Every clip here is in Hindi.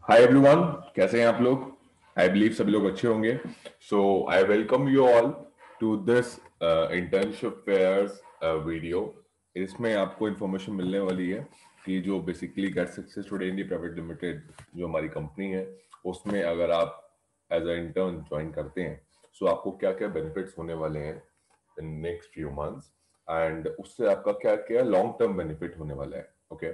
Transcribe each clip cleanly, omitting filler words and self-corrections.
हाय एवरीवन, कैसे हैं आप लोग। आई बिलीव सभी लोग अच्छे होंगे। So I welcome you all to this internship fairs video. इसमें आपको इंफॉर्मेशन मिलने वाली है कि जो basically get success today India private limited जो हमारी कंपनी है, उसमें अगर आप एज अ इंटर्न ज्वाइन करते हैं सो आपको क्या क्या बेनिफिट्स होने वाले हैं इन नेक्स्ट फ्यू मंथ्स, एंड उससे आपका क्या क्या लॉन्ग टर्म बेनिफिट होने वाला है। Okay,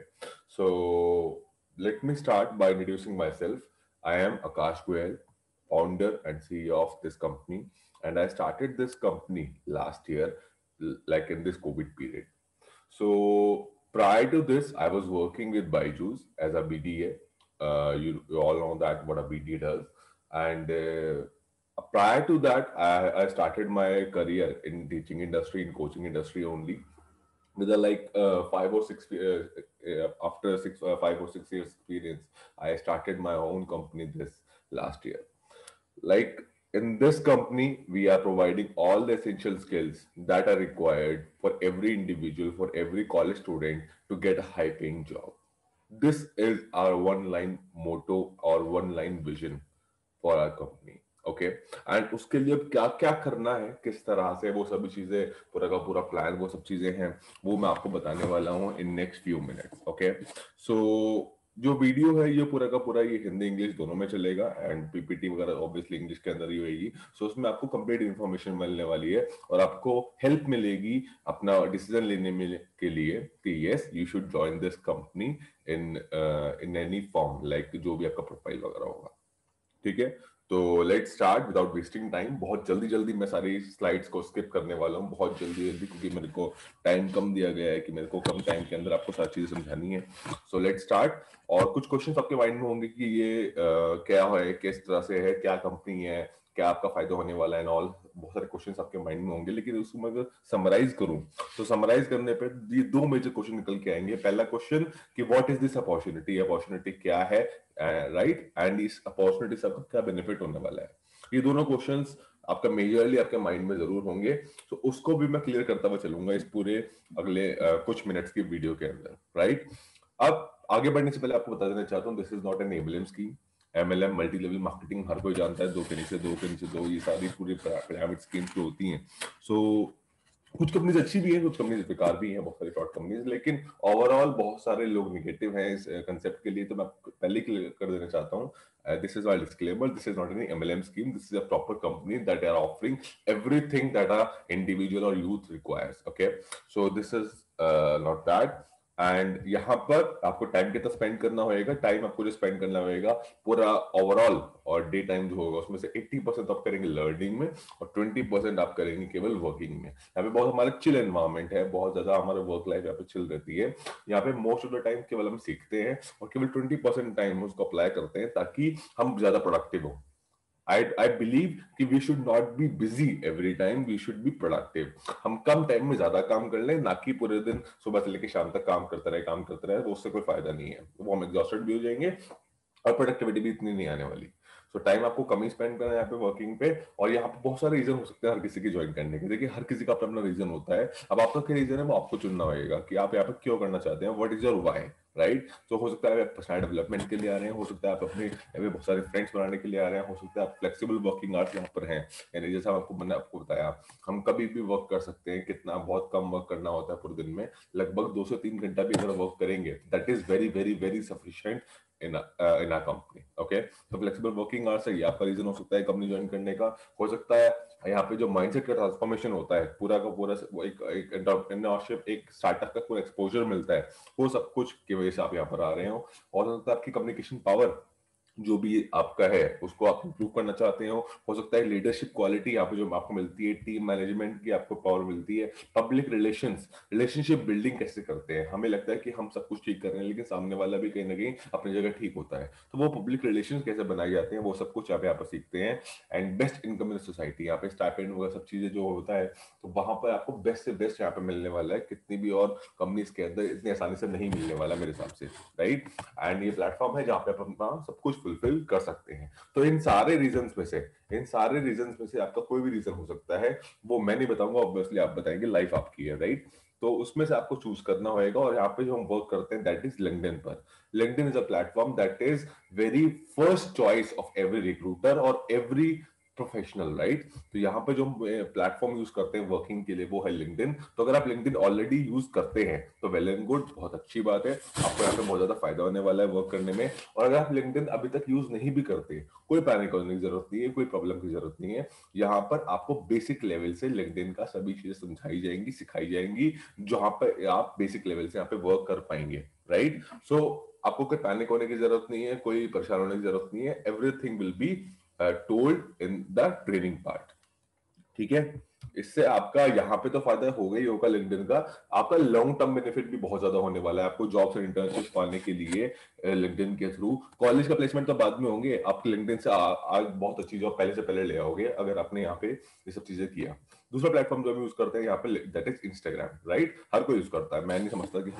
so let me start by introducing myself. I am Akash Goyal, founder and CEO of this company, and I started this company last year, like in this COVID period. So prior to this, I was working with Byju's as a BDA. You all know that what a BDA does, and prior to that, I started my career in teaching industry, in coaching industry only with a like 5 or 6 after 5 or 6 years experience. I started my own company this last year. Like in this company we are providing all the essential skills that are required for every individual, for every college student to get a high paying job. This is our one line motto or one line vision for our company. Okay, and उसके लिए अब क्या क्या करना है, किस तरह से वो सभी चीजें, पूरा का पूरा प्लान, वो सब चीजें हैं, वो मैं आपको बताने वाला हूँ in next few minutes. Okay, so जो वीडियो है ये पूरा का पूरा ये हिंदी इंग्लिश दोनों में चलेगा, एंड पीपीटी वगैरह ऑब्वियसली इंग्लिश के अंदर ही होगी। सो उसमें आपको कंप्लीट इन्फॉर्मेशन मिलने वाली है और आपको हेल्प मिलेगी अपना डिसीजन लेने में के लिए कि yes you should join this company in in any form, like जो भी आपका प्रोफाइल वगैरह होगा। ठीक है, तो let's start without wasting time. बहुत जल्दी जल्दी मैं सारी स्लाइड्स को स्किप करने वाला हूँ, बहुत जल्दी जल्दी, क्योंकि मेरे को टाइम कम दिया गया है कि मेरे को कम टाइम के अंदर आपको सारी चीजें समझानी है। So let's start. और कुछ क्वेश्चंस आपके माइंड में होंगे कि ये क्या है, किस तरह से है, क्या कंपनी है, क्या आपका फायदा होने वाला है, ऑल बहुत सारे क्वेश्चंस आपके माइंड में होंगे। लेकिन उसको मैं अगर समराइज करूं तो समराइज करने पे ये दो मेजर क्वेश्चन निकल के आएंगे। पहला क्वेश्चन कि what is this opportunity, opportunity क्या है, राइट, एंड इस अपॉर्चुनिटी से आपको क्या बेनिफिट होने वाला है। ये दोनों क्वेश्चंस आपका मेजरली आपके माइंड में जरूर होंगे। तो उसको भी मैं क्लियर करता हुआ चलूंगा इस पूरे अगले कुछ मिनट्स की वीडियो के अंदर, राइट। अब आगे बढ़ने से पहले आपको बता देना चाहता हूँ, this is not an MLM scheme. MLM multi level marketing हर कोई जानता है, दो के नीचे दो के नीचे दो, ये सारी पूरी पिरामिड स्कीम्स जो होती हैं। सो कुछ कंपनीज अच्छी भी हैं, कुछ कंपनीज बेकार भी हैं, बहुत सारी फ्रॉड कंपनीज, लेकिन ओवरऑल बहुत सारे लोग निगेटिव हैं इस कंसेप्ट के लिए। तो मैं पहले क्लियर कर देना चाहता हूँ, this is our disclaimer, this is not any MLM scheme, this is a proper company that are offering everything that a individual or youth requires. Okay, so this is not that. And यहाँ पर आपको टाइम कितना स्पेंड करना होगा, टाइम आपको जो स्पेंड करना होगा पूरा ओवरऑल और डे टाइम जो होगा उसमें से 80% आप करेंगे लर्निंग में और 20% आप करेंगे केवल वर्किंग में। यहाँ पे बहुत हमारा चिल एनवायरनमेंट है, बहुत ज्यादा हमारा वर्क लाइफ यहाँ पे चिल रहती है। यहाँ पे मोस्ट ऑफ द टाइम केवल हम सीखते हैं और केवल 20% टाइम उसको अप्लाई करते हैं ताकि हम ज्यादा प्रोडक्टिव हो। I believe कि we should not be busy every time, we should be productive। हम कम टाइम में ज्यादा काम कर लें, ना कि पूरे दिन सुबह से लेकर शाम तक काम करते रहे, वो उससे कोई फायदा नहीं है, वो हम एग्जॉस्टेड भी हो जाएंगे और प्रोडक्टिविटी भी इतनी नहीं आने वाली। सो टाइम आपको कम ही स्पेंड करना है यहाँ पे वर्किंग पे। और यहाँ पे बहुत सारे रीजन हो सकते हैं हर किसी की ज्वाइन करने के। देखिए हर किसी का अपना अपना रीजन होता है, अब आपका क्या रीजन है वो आपको चुनना होगा कि आप यहाँ पे क्यों करना चाहते हैं, what is your why, right. तो हो सकता है आप पर्सनल डेवलपमेंट के लिए आ रहे हैं, हो सकता है आप अपने यहाँ पे बहुत सारे फ्रेंड्स बनाने के लिए आ रहे हैं, हो सकता है आप फ्लेक्सिबल वर्किंग आवर्स यहाँ पर हैं, यानी जैसा मैंने आपको बताया हम कभी भी वर्क कर सकते हैं, कितना बहुत कम वर्क करना होता है पूरे दिन में, लगभग 2 से 3 घंटा भी अगर वर्क करेंगे that is very very very sufficient in in our company. Okay, तो फ्लेक्सिबल वर्किंग आवर्स है, ये आपका रीजन हो सकता है कंपनी ज्वाइन करने का। हो सकता है यहाँ पे जो माइंडसेट का ट्रांसफॉर्मेशन होता है पूरा का पूरा, वो एक एंटरप्रेन्योरशिप, एक स्टार्टअप का पूरा एक्सपोजर मिलता है, वो सब कुछ की वजह से आप यहाँ पर आ रहे हो। और हो सकता है आपकी कम्युनिकेशन पावर जो भी आपका है उसको आप इंप्रूव करना चाहते हो सकता है लीडरशिप क्वालिटी यहाँ पे जो आपको मिलती है, टीम मैनेजमेंट की आपको पावर मिलती है, पब्लिक रिलेशंस, रिलेशनशिप बिल्डिंग कैसे करते हैं, हमें लगता है कि हम सब कुछ ठीक कर रहे हैं लेकिन सामने वाला भी कहीं ना कहीं अपनी जगह ठीक होता है, तो वो पब्लिक रिलेशन कैसे बनाए जाते हैं वो सब कुछ आप यहाँ पर सीखते हैं। And best income in society, यहाँ पे स्टाइपेंड वगैरह सब चीजें जो होता है, तो वहां पर आपको बेस्ट से बेस्ट यहाँ पे मिलने वाला है, कितनी भी और कंपनीज के अंदर इतनी आसानी से नहीं मिलने वाला मेरे हिसाब से, राइट। एंड ये प्लेटफॉर्म है जहाँ पे आप अपना सब कुछ फुलफिल कर सकते हैं। तो इन सारे रीजंस में से, इन सारे रीजंस में से आपका कोई भी रीजन हो सकता है, वो मैं नहीं बताऊंगा, ऑब्वियसली आप बताएंगे, लाइफ आपकी है, राइट। तो उसमें से आपको चूज करना होगा, और यहाँ पे जो हम वर्क करते हैं दैट इज लिंक्डइन पर। LinkedIn is a platform that is very first choice of every recruiter और एवरी प्रोफेशनल, राइट। तो यहाँ पे जो प्लेटफॉर्म यूज करते हैं वर्किंग के लिए वो है लिंक्डइन। तो अगर आप लिंक्डइन ऑलरेडी यूज करते हैं तो वेल एंड गुड, बहुत अच्छी बात है, आपको यहाँ पे बहुत ज्यादा फायदा होने वाला है वर्क करने में। और अगर आप लिंक्डइन अभी तक यूज नहीं भी करते, कोई पैनिक होने की जरूरत नहीं है, कोई प्रॉब्लम की जरूरत नहीं है। यहाँ पर आपको बेसिक लेवल से लिंक्डइन का सभी चीजें समझाई जाएंगी, सिखाई जाएंगी, जहां पर आप बेसिक लेवल से यहाँ पे वर्क कर पाएंगे, राइट। सो आपको कोई पैनिक होने की जरूरत नहीं है, कोई परेशान होने की जरूरत नहीं है। Everything will be told in the training part, ठीक है। इससे आपका यहाँ पे तो फायदा होगा ही होगा लिंक्डइन का, आपका लॉन्ग टर्म बेनिफिट भी बहुत ज्यादा होने वाला है। आपको जॉब्स और इंटर्नशिप पाने के लिए लिंक्डइन के थ्रू, कॉलेज का प्लेसमेंट तो बाद में होंगे, आप लिंक्डइन से आज बहुत अच्छी जॉब पहले से पहले ले आओगे अगर आपने यहाँ पे ये सब चीजें किया। दूसरा प्लेटफॉर्म जो हम यूज करते हैं यहाँ पे दैट इज इंस्टाग्राम, राइट। हर कोई यूज करता है, मैं नहीं समझता कि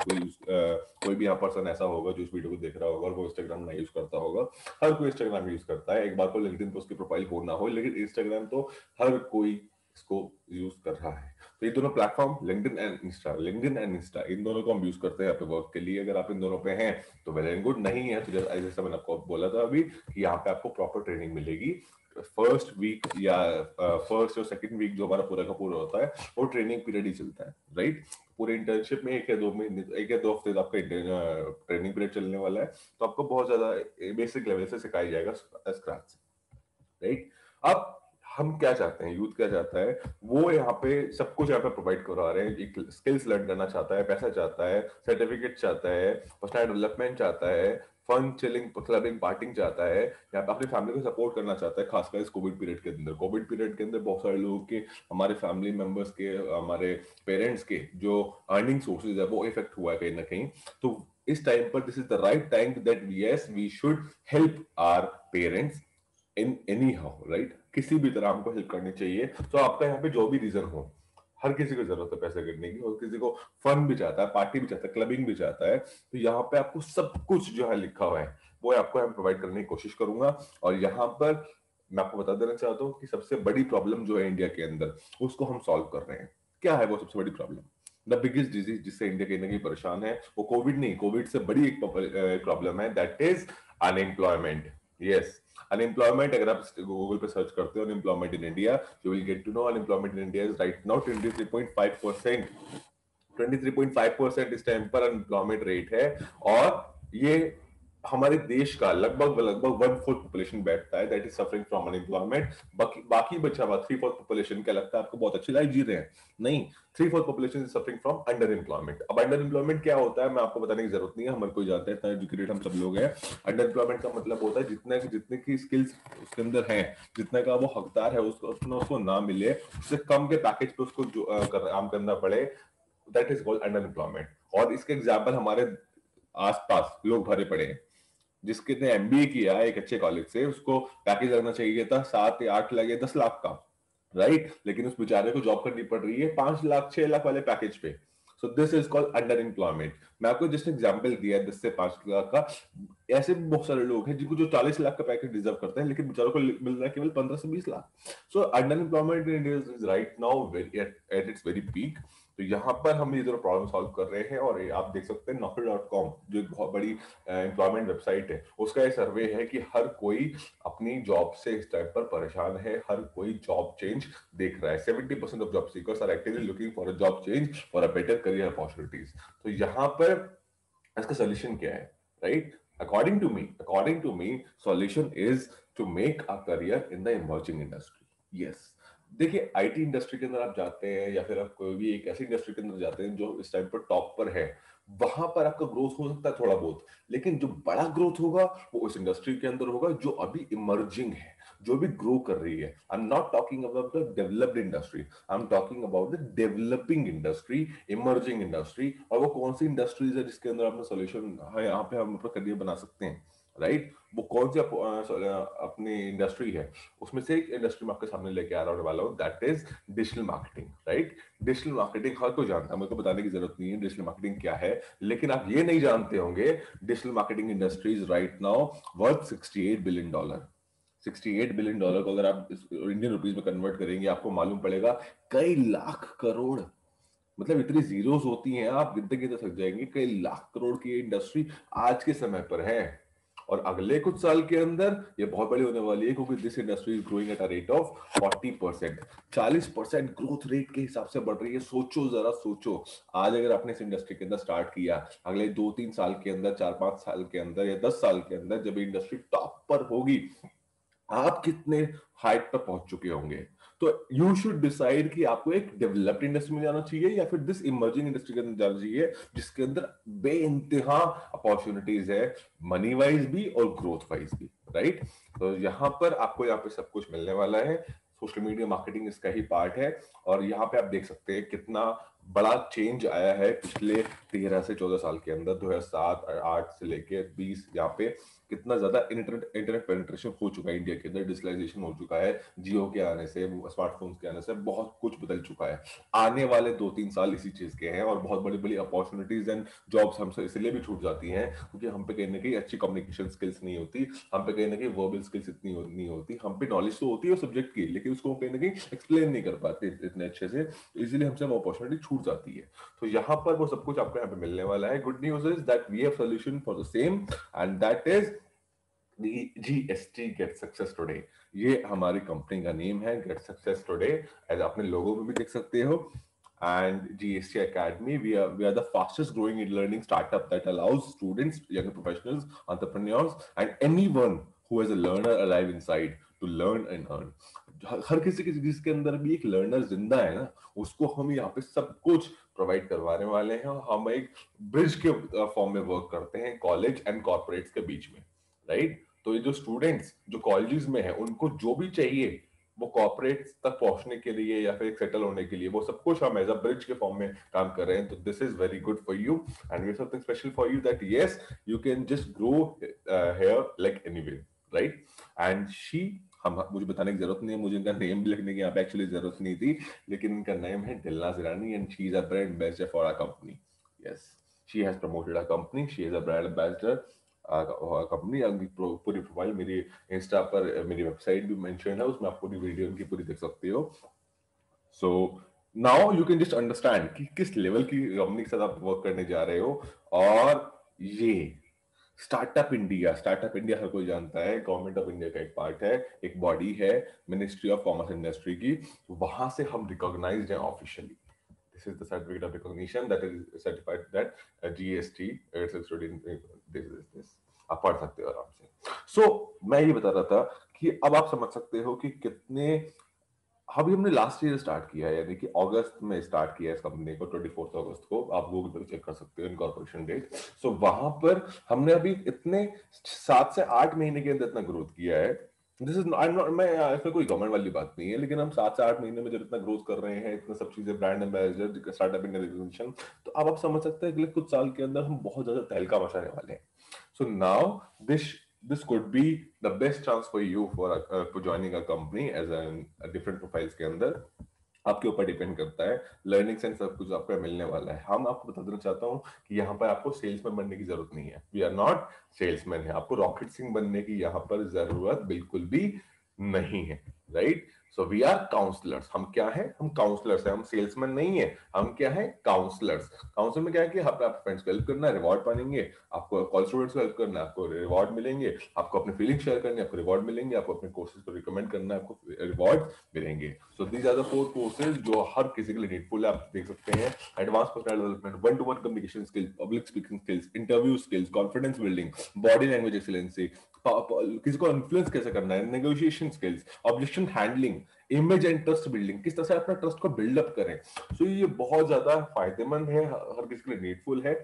कोई भी यहाँ पर्सन ऐसा होगा जो इस वीडियो को देख रहा होगा और वो इंस्टाग्राम नहीं यूज करता होगा। हर कोई इंस्टाग्राम यूज करता है, एक बार को लिंक्डइन पे उसकी प्रोफाइल हो ना हो, लेकिन इंस्टाग्राम तो हर कोई इसको यूज कर रहा है। तो ये दोनों प्लेटफॉर्म लिंक्डइन एंड इंस्टा, इन दोनों को हम यूज करते हैं यहाँ पे वर्क के लिए। अगर आप इन दोनों पे हैं तो वेल एंड गुड, नहीं है तो जैसा मैंने आपको बोला था अभी कि यहाँ पे आपको प्रॉपर ट्रेनिंग मिलेगी। फर्स्ट वीक या फर्स्ट और सेकंड वीक जो हमारा पूरा का पूरा होता है वो ट्रेनिंग पीरियड ही चलता है, राइट। पूरे इंटर्नशिप में 1 या 2 महीने, 1 या 2 हफ्ते आपका ट्रेनिंग पीरियड चलने वाला है। तो आपको बहुत ज्यादा बेसिक लेवल से सिखाया जाएगा स्क्रैच से, राइट। अब हम क्या चाहते हैं, यूथ क्या चाहता है, वो यहाँ पे सब कुछ यहाँ पे प्रोवाइड करवा रहे हैं। एक स्किल्स लर्न करना चाहता है, पैसा चाहता है, सर्टिफिकेट चाहता है, पर्सनल डेवलपमेंट चाहता है, फन चिलिंग क्लबिंग पार्टिंग चाहता है, यहाँ पे अपनी फैमिली को सपोर्ट करना चाहता है। खासकर इस कोविड पीरियड के अंदर, कोविड पीरियड के अंदर बहुत सारे लोगों के, हमारे फैमिली मेंबर्स के, हमारे पेरेंट्स के जो अर्निंग सोर्सेज है वो इफेक्ट हुआ है कहीं ना कहीं। तो इस टाइम पर this is the right time that yes we should help our parents in any how, right. किसी भी तरह हमको हेल्प करनी चाहिए। तो आपका यहाँ पे जो भी रीजन हो, हर किसी को जरूरत है पैसे करने की, और किसी को फन भी चाहता है, पार्टी भी चाहता है, क्लबिंग भी चाहता है। तो यहाँ पे आपको सब कुछ जो है लिखा हुआ है वो आपको हम प्रोवाइड करने की कोशिश करूंगा। और यहाँ पर मैं आपको बता देना चाहता हूँ कि सबसे बड़ी प्रॉब्लम जो है इंडिया के अंदर, उसको हम सॉल्व कर रहे हैं। क्या है वो सबसे बड़ी प्रॉब्लम? द बिगेस्ट डिजीज जिससे इंडिया कहीं ना कहीं परेशान है वो कोविड नहीं, कोविड से बड़ी एक प्रॉब्लम है, that is unemployment. Yes, unemployment. अगर आप गूगल पे सर्च करते हो unemployment in India, you will get to know unemployment in India is right now 23.5%। 23.5% इस टाइम पर अनएम्प्लॉयमेंट रेट है। और ये हमारे देश का लगभग लगभग 1/4 पॉपुलेशन बैठता है that is suffering from unemployment. बाकी बाकी बचा हुआ 3/4 पॉपुलेशन, क्या लगता है आपको बहुत अच्छी लाइफ जी रहे हैं? नहीं, 3/4 population is suffering from under employment. अब अंडर एम्प्लॉयमेंट क्या होता है मैं आपको बताने की जरूरत नहीं है, हमारे कोई जानते हैं, इतना एजुकेटेड हम सब लोग हैं। अंडर एम्प्लॉयमेंट का मतलब होता है जितने की स्किल्स उसके अंदर है, जितने का वो हकदार है उसको उतना उसको ना मिले, उससे कम के पैकेज पे उसको काम करना पड़े, that is called under employment. और इसके एग्जाम्पल हमारे आसपास लोग भरे पड़े हैं। जिसके ने एमबीए किया एक अच्छे कॉलेज से, उसको पैकेज लगना चाहिए था 7 या 8 लाख या 10 लाख का, राइट। लेकिन उस बेचारे को जॉब करनी पड़ रही है 5 लाख 6 लाख वाले पैकेज पे। So this is called under employment. मैं आपको जस्ट एग्जांपल दिया है 10 से 5 लाख का। ऐसे भी बहुत सारे लोग हैं जिनको जो 40 लाख का पैकेज डिजर्व करते हैं, लेकिन बेचारों को मिल रहा है केवल 15 से 20 lakh. So under employment in India is right now at its very peak. तो यहाँ पर हम ये दोनों प्रॉब्लम सॉल्व कर रहे हैं। और आप देख सकते हैं naukri.com जो एक बहुत बड़ी एम्प्लॉयमेंट वेबसाइट है, उसका ये सर्वे है कि हर कोई अपनी जॉब से इस टाइम पर परेशान है, हर कोई जॉब चेंज देख रहा है। 70% of job seekers are actively looking for a job change for a better career opportunities. तो यहाँ पर इसका सोल्यूशन क्या है, right? According to me solution is to make a career in the emerging industry. Yes, देखिए आईटी इंडस्ट्री के अंदर आप जाते हैं या फिर आप कोई भी एक ऐसी इंडस्ट्री के अंदर जाते हैं जो इस टाइम पर टॉप पर है, वहां पर आपका ग्रोथ हो सकता है थोड़ा बहुत, लेकिन जो बड़ा ग्रोथ होगा वो उस इंडस्ट्री के अंदर होगा जो अभी इमर्जिंग है, जो भी ग्रो कर रही है। I am not talking about the developed industry, I am talking about the developing industry, emerging industry. और वो कौन सी इंडस्ट्रीज है जिसके अंदर अपना सोल्यूशन है, यहाँ पे हम अपना करियर बना सकते हैं, राइट? वो कौन सी अपनी इंडस्ट्री है, उसमें से एक इंडस्ट्री में आपके सामने लेके आ रहा वाला हूँ, that is digital marketing, right? Digital marketing हर कोई जानता है, मेरे को बताने की जरूरत नहीं है डिजिटल मार्केटिंग क्या है। लेकिन आप ये नहीं जानते होंगे digital marketing industries right now worth $68 billion. $68 billion को अगर आप इंडियन रुपीज में कन्वर्ट करेंगे आपको मालूम पड़ेगा कई लाख करोड़, मतलब इतनी जीरोस होती हैं, आप गिनते गिनते थक जाएंगे, कई लाख करोड़ की इंडस्ट्री आज के समय पर है। और अगले कुछ साल के अंदर ये बहुत बड़ी होने वाली है, क्योंकि this industry is growing at a rate of 40%, 40% growth rate के हिसाब से बढ़ रही है। सोचो जरा, सोचो, आज अगर आपने इस इंडस्ट्री के अंदर स्टार्ट किया, अगले 2-3 साल के अंदर, 4-5 साल के अंदर या 10 साल के अंदर जब इंडस्ट्री टॉप पर होगी, आप कितने हाइट पर पहुंच चुके होंगे। तो यू शुड डिसाइड कि आपको एक डेवलप्ड इंडस्ट्री में जाना चाहिए या फिर दिस इमर्जिंग इंडस्ट्री के अंदर जाना चाहिए, जिसके अंदर बेइंतहा अपॉर्चुनिटीज है, मनी वाइज भी और ग्रोथ वाइज भी, राइट। तो यहाँ पर आपको यहाँ पे सब कुछ मिलने वाला है। सोशल मीडिया मार्केटिंग इसका ही पार्ट है। और यहाँ पे आप देख सकते हैं कितना बड़ा चेंज आया है पिछले 13 से 14 साल के अंदर, 2007-8 से लेके 20, यहाँ पे कितना ज्यादा इंटरनेट पेनिट्रेशन हो चुका है इंडिया के अंदर, डिजिटलाइजेशन हो चुका है, जियो के आने से, स्मार्टफोन्स के आने से बहुत कुछ बदल चुका है। आने वाले 2-3 साल इसी चीज के हैं, और बहुत बड़ी बड़ी अपॉर्चुनिटीज एंड जॉब्स हमसे इसलिए भी छूट जाती हैं क्योंकि हम पे कहीं ना कहीं अच्छी कम्युनिकेशन स्किल्स नहीं होती, हम पे कहीं ना कहीं वर्बल स्किल्स इतनी नहीं होती, हम पे नॉलेज तो होती है सब्जेक्ट की, लेकिन उसको कहीं ना कहीं एक्सप्लेन नहीं कर पाते इतने अच्छे से, तो इसीलिए हमसे वो अपॉर्चुनिटी छूट जाती है। तो यहाँ पर वो सब कुछ आपको यहाँ पे मिलने वाला है। Good news is that we have solution for the same, and that is GST get success today. ये हमारी कंपनी का नेम है, गेट सक्सेस टुडे, एज अपने लोगों में भी देख सकते हो। And GST Academy, we are the fastest growing learning startup that allows students, young professionals, entrepreneurs, and anyone who has a learner alive inside to learn and earn. हर किसी के जिसके अंदर भी एक लर्नर जिंदा है ना, उसको हम यहाँ पे सब कुछ प्रोवाइड करवाने वाले हैं। और हम एक ब्रिज के फॉर्म में वर्क करते हैं कॉलेज एंड कॉर्पोरेट्स के बीच में, राइट। तो ये जो स्टूडेंट्स जो कॉलेजेस में है, उनको जो भी चाहिए वो कॉर्पोरेट तक पहुंचने के लिए या फिर सेटल होने के लिए, वो सब कुछ हम एज अ ब्रिज के फॉर्म में काम कर रहे हैं। तो this is very good for you, and we something special for you, that yes you can just grow here like anywhere, right. And she, हम, मुझे बताने की जरूरत नहीं है, मुझे इनका नेम भी लिखने की यहाँ पे एक्चुअली जरूरत नहीं थी, लेकिन इनका नेम है Dilnaz Irani, and she is a brand ambassador for our company. Yes, she has promoted our company, she is a brand ambassador company. पूरी प्रोफाइल मेरी इंस्टा पर, मेरी वेबसाइट भी मेंशन है, उसमें आप पूरी वीडियो उनकी पूरी देख सकते हो। So now you can just understand कि किस लेवल की कंपनी के साथ आप वर्क करने जा रहे हो। और ये स्टार्टअप इंडिया हर कोई जानता है, गवर्नमेंट ऑफ इंडिया का एक पार्ट है, एक बॉडी है, मिनिस्ट्री ऑफ कॉमर्स इंडस्ट्री की। वहां से हम रिकॉग्नाइज्ड हैं officially. This is the certificate of recognition that is certified that GST it's this आप पढ़ सकते हो आराम से। सो मैं ये बता रहा था कि अब आप समझ सकते हो कि कितने, अभी हमने लास्ट ईयर स्टार्ट किया है, यानी कि अगस्त में स्टार्ट किया है इस कंपनी को, 24 अगस्त को, आप गूगल पर चेक कर सकते हो इनकॉर्पोरेशन डेट। सो वहां पर हमने अभी इतने 7 से 8 महीने के अंदर इतना ग्रोथ किया है। This is I am not, मैं इसमें कोई गवर्नमेंट वाली बात नहीं है, लेकिन हम 7 से 8 महीने में जब इतना ग्रोथ कर रहे हैं, इतना सब चीजें, brand ambassador, startup India recognition, तो अब आप समझ सकते हैं अगले कुछ साल के अंदर हम बहुत ज्यादा तहलका मचाने वाले हैं। So now this could be the best chance for you for joining a company as a different profiles के अंदर। आपके ऊपर डिपेंड करता है, लर्निंग सेंस सब कुछ आपको मिलने वाला है। हम आपको बता देना चाहता हूँ कि यहाँ पर आपको सेल्समैन बनने की जरूरत नहीं है, वी आर नॉट सेल्समैन है, आपको रॉकेट सिंह बनने की यहाँ पर जरूरत बिल्कुल भी नहीं है, right. So we are counsellors. हम क्या है, हम काउंसलर्स है, हम सेल्समैन नहीं है, हम क्या है, काउंसलर्स। काउंसलर में क्या है कि आप फ्रेंड्स को हेल्प करना है, रिवॉर्ड पाएंगे, आपको कॉलेज स्टूडेंट्स को हेल्प करना है, आपको रिवॉर्ड मिलेंगे, आपको अपने फीलिंग शेयर करनी है, आपको रिवॉर्ड मिलेंगे, आपको अपने कोर्सेज को रिकमेंड करना है, आपको रिवॉर्ड मिलेंगे। So these are the 4 courses जो हर किसी के लिए नीडफुल है। आप देख सकते हैं, advance personal development, one two one communication skills, public speaking skills, interview skills, confidence building, body language excellency, किसी को इन्फ्लुएंस कैसे करना है, negotiation skills, objection handling, image and trust building, किस तरह से अपना ट्रस्ट को बिल्डअप करें। सो ये बहुत ज्यादा फायदेमंद है, हर किसी के लिए नीडफुल है।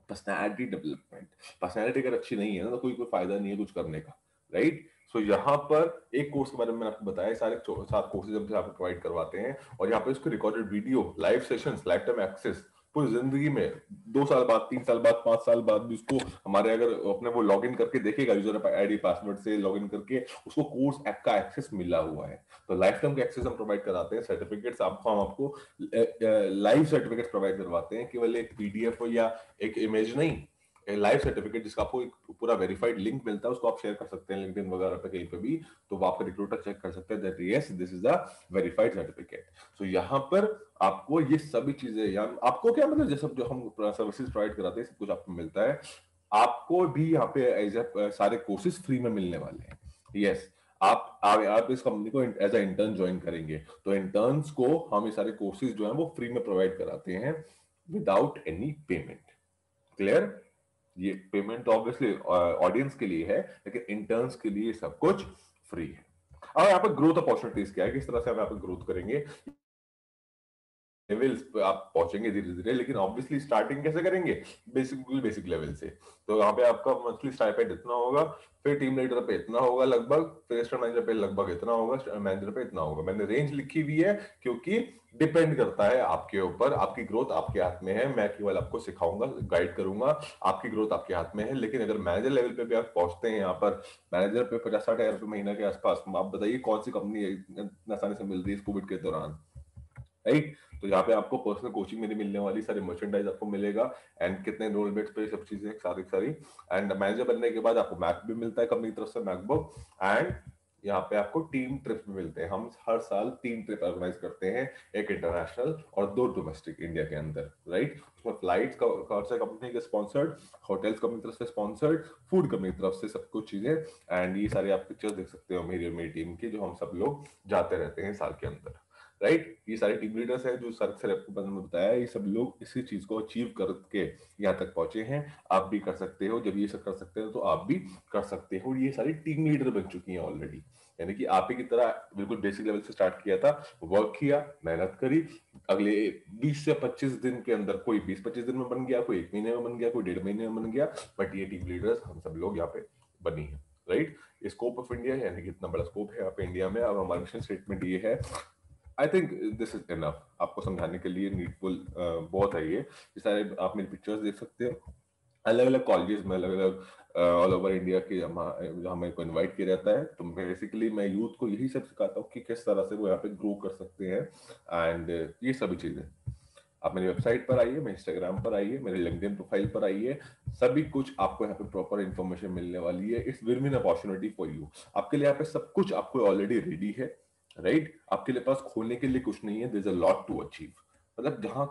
पर्सनैलिटी डेवलपमेंट, पर्सनैलिटी अगर अच्छी नहीं है ना, तो कोई फायदा नहीं है कुछ करने का, राइट। सो यहाँ पर एक कोर्स के बारे में मैंने आपको बताया, सारे 7 कोर्सेज हम आपको प्रोवाइड करवाते हैं, और यहाँ पे उसको recorded video, live sessions, life time access, पूरी जिंदगी में 2 साल बाद, 3 साल बाद, 5 साल बाद भी उसको हमारे, अगर अपने वो लॉग इन करके देखेगा यूजर आईडी पासवर्ड से लॉग इन करके, उसको कोर्स ऐप का एक्सेस मिला हुआ है। तो लाइफ टाइम का एक्सेस हम प्रोवाइड कराते हैं, सर्टिफिकेट्स आपको, हम आपको लाइव सर्टिफिकेट्स प्रोवाइड करवाते हैं, केवल एक पीडीएफ या एक इमेज नहीं, लाइव सर्टिफिकेट जिसका आपको एक पूरा वेरीफाइड लिंक मिलता है, उसको आप शेयर कर सकते हैं लिंक्डइन वगैरह पे कहीं पे भी, तो वो आपका रिक्रूटर चेक कर सकते हैं that yes this is a verified certificate. So यहाँ पर आपको ये सभी चीजें, या आपको क्या मतलब जैसे जो हम सर्विसेज प्रोवाइड कराते हैं सब कुछ आपको मिलता है, आपको भी यहाँ पे एज सारे कोर्सेज फ्री में मिलने वाले हैं। यस आप इस कंपनी को एज अ इंटर्न ज्वाइन करेंगे, तो इंटर्न्स को हम ये सारे कोर्सेज जो है वो फ्री में प्रोवाइड कराते हैं विदाउट एनी पेमेंट। क्लियर? ये पेमेंट तो ऑब्वियसली ऑडियंस के लिए है, लेकिन इंटर्न्स के लिए सब कुछ फ्री है। और यहाँ पर ग्रोथ अपॉर्चुनिटीज क्या है, किस तरह से हम यहाँ पर ग्रोथ करेंगे, लेवल्स पे आप पहुंचेंगे धीरे धीरे, लेकिन ऑब्वियसली स्टार्टिंग कैसे करेंगे, बेसिक लेवल से। तो यहाँ पे आपका मंथली स्टाइपेंड इतना होगा, फिर टीम लीडर पे इतना होगा लगभग, फिर असिस्टेंट मैनेजर पे लगभग इतना होगा, मैनेजर पे इतना होगा। मैंने रेंज लिखी हुई है क्योंकि डिपेंड करता है आपके ऊपर, आपकी ग्रोथ आपके हाथ में है, मैं केवल आपको सिखाऊंगा गाइड करूंगा, आपकी ग्रोथ आपके हाथ में है। लेकिन अगर मैनेजर लेवल पे भी आप पहुंचते हैं, यहाँ पर मैनेजर पे 50-60 हजार रुपये महीना के आसपास, आप बताइए कौन सी कंपनी आसानी से मिल रही है इस कोविड के दौरान, राइट? तो यहाँ पे आपको पर्सनल कोचिंग मेरी मिलने वाली, सारे मर्चेंडाइज आपको मिलेगा, एंड कितने एनरोलमेंट्स पे सब चीजें सारी सारी। एंड मैनेजर बनने के बाद आपको मैक भी मिलता है कंपनी की तरफ से, मैकबुक। एंड यहाँ पे आपको टीम ट्रिप भी मिलते हैं, हम हर साल 3 ट्रिप ऑर्गेनाइज करते हैं, एक इंटरनेशनल और 2 डोमेस्टिक इंडिया के अंदर, राइट? उसमें फ्लाइट्स से कंपनी के स्पॉन्सर्ड, होटल्स कंपनी की तरफ से स्पॉन्सर्ड, फूड कंपनी की तरफ से, सब कुछ चीजें। एंड ये सारे आप पिक्चर्स देख सकते हो मेरी और मेरी टीम की, जो हम सब लोग जाते रहते हैं साल के अंदर, राइट? ये सारे टीम लीडर्स हैं जो सर आपको मैंने बताया, ये सब लोग इसी चीज को अचीव करके यहाँ तक पहुंचे हैं। आप भी कर सकते हो, जब ये सब कर सकते हो तो आप भी कर सकते हो। ये सारी टीम लीडर बन चुकी हैं ऑलरेडी, यानी कि आप ही की तरह बिल्कुल बेसिक लेवल से स्टार्ट किया था, वर्क किया, मेहनत करी, अगले 20 से 25 दिन के अंदर, कोई 20-25 दिन में बन गया, कोई 1 महीने में बन गया, कोई 1.5 महीने में बन गया, बट ये टीम लीडर्स हम सब लोग यहाँ पे बनी है, राइट? स्कोप ऑफ इंडिया, यानी कि इतना बड़ा स्कोप है यहाँ पे इंडिया में। अब हमारा मिशन स्टेटमेंट ये है, I think this is enough आपको समझाने के लिए, नीडफुल बहुत है ये सारे। आप मेरी पिक्चर्स देख सकते हो अलग अलग कॉलेजेस में, अलग अलग ऑल ओवर इंडिया के, जहाँ मेरे को इनवाइट किया जाता है। तो बेसिकली मैं यूथ को यही सब सिखाता हूँ कि किस तरह से वो यहाँ पे ग्रो कर सकते हैं, एंड ये सभी चीजें। आप मेरी वेबसाइट पर आइए, मेरे इंस्टाग्राम पर आइए, मेरे लिंक्डइन प्रोफाइल पर आइए, सभी कुछ आपको यहाँ पे प्रॉपर इन्फॉर्मेशन मिलने वाली है। It's win win opportunity for you, आपके लिए यहाँ पे सब कुछ आपको ऑलरेडी रेडी है, राइट? आपके लिए पास खोलने के लिए कुछ नहीं है, there is a lot to achieve. मतलब जहां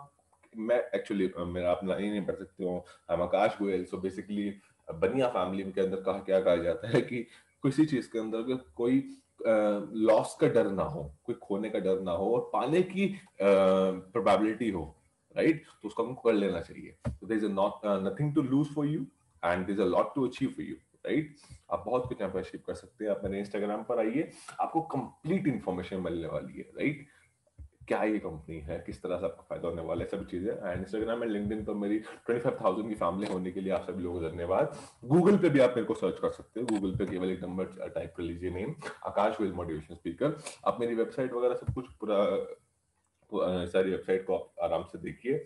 मैं एक्चुअली, मेरा आप नहीं पढ़ सकते हो, हम आकाश गोयल। सो बेसिकली बनिया फैमिली के अंदर कहा क्या कहा जाता है कि किसी चीज के अंदर अगर कोई लॉस का डर ना हो, कोई खोने का डर ना हो, और पाने की प्रोबेबिलिटी हो, राइट? तो उसको हमको कर लेना चाहिए। तो there is not nothing to lose for you, and there is a lot to achieve for you, right? आप बहुत कुछ यहाँ पे अचीव कर सकते हैं। आप मेरे इंस्टाग्राम पर आइए, आपको कंप्लीट इंफॉर्मेशन मिलने वाली है, राइट? क्या ये कंपनी है, किस तरह से आपको फायदा होने वाला है, सभी चीजें। एंड इंस्टाग्राम एंड लिंक्डइन पर मेरी 25,000 की फैमिली होने के लिए आप सभी लोगों को धन्यवाद। गूगल पे भी आप मेरे को सर्च कर सकते हो, गूगल पे केवल एक नंबर टाइप कर लीजिए, नेम आकाश गोयल मोटिवेशन स्पीकर। आप मेरी वेबसाइट वगैरह सब कुछ पूरा सारी वेबसाइट को आप आराम से देखिए,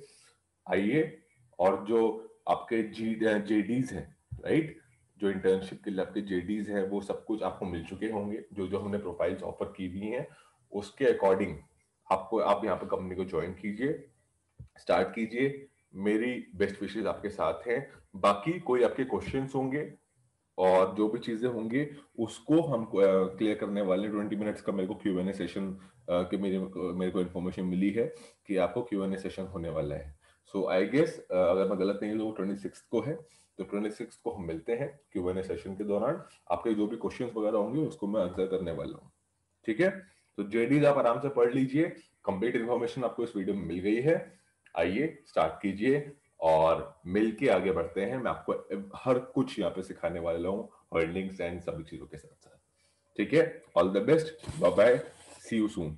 आइए। और जो आपके जेडीज हैं, राइट, जो इंटर्नशिप के लिए आपके जेडीज हैं, वो सब कुछ आपको मिल चुके होंगे, जो जो हमने प्रोफाइल्स ऑफर की हुई हैं उसके अकॉर्डिंग आपको, आप यहाँ पे कंपनी को ज्वाइन कीजिए, स्टार्ट कीजिए। मेरी बेस्ट विशेष आपके साथ हैं। बाकी कोई आपके क्वेश्चंस होंगे और जो भी चीजें होंगी उसको हम क्लियर करने वाले 20 मिनट्स का मेरे को Q&A सेशन कि मेरे को इन्फॉर्मेशन मिली है कि आपको Q&A सेशन होने वाला है। सो आई गेस अगर मैं गलत नहीं हूँ 26 को है, तो 26 को हम मिलते हैं Q&A सेशन के दौरान। आपके जो भी क्वेश्चंस वगैरह होंगे उसको मैं आंसर करने वाला हूँ, ठीक है? तो जेडीज आप आराम से पढ़ लीजिए, कंप्लीट इन्फॉर्मेशन आपको इस वीडियो में मिल गई है। आइए स्टार्ट कीजिए और मिलके आगे बढ़ते हैं। मैं आपको हर कुछ यहाँ पे सिखाने वाला हूँ, अर्निंग्स एंड सभी चीजों के साथ साथ, ठीक है? All the best, bye bye, see you soon.